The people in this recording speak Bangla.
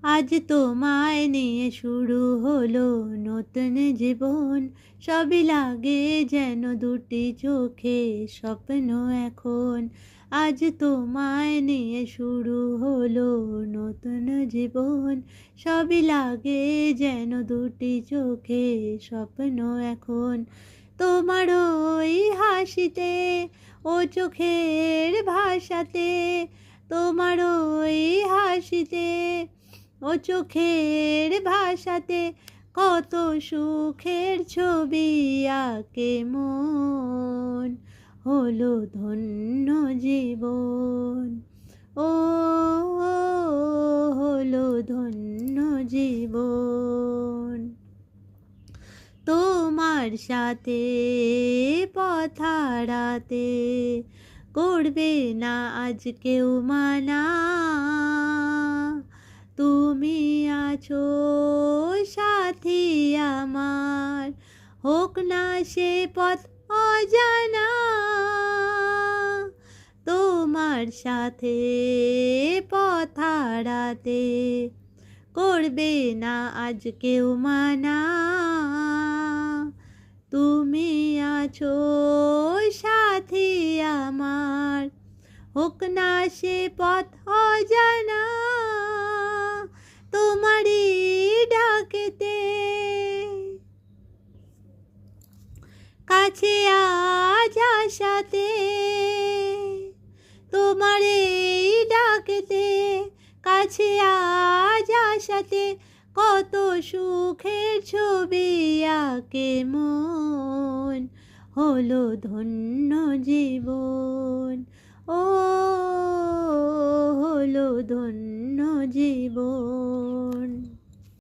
আজ তোমায় নিয়ে শুরু হলো নতুন জীবন, সবই লাগে যেন দুটি চোখে স্বপ্ন এখন। আজ তোমায় নিয়ে শুরু হলো নতুন জীবন, সবই লাগে যেন দুটি চোখে স্বপ্ন এখন। তোমার ওই হাসিতে, ও চোখের ভাষাতে, তোমার ওই হাসিতে, ও চোখের ভাষাতে কত সুখের ছবি আঁকে মন। হলো ধন্য জীবন, ও হলো ধন্য জীবন। তোমার সাথে পথ হারাতে করবে না আজ কেউ মানা। তুমি আছো সাথী আমার, হোক না সে পথ অজানা। তোমার সাথে পথ হারাতে করবে না আজ কেউ মানা। তুমি আছো সাথী আমার, হোক না সে পথ অজানা। তোমারই ডাকেতে কাছে আজ আসাতে, তোমারই ডাকেতে কাছে আজ আসাতে কত সুখের ছবি আঁকে মন। হলো ধন্য জীবন, ও হলো ধন্য জীবন।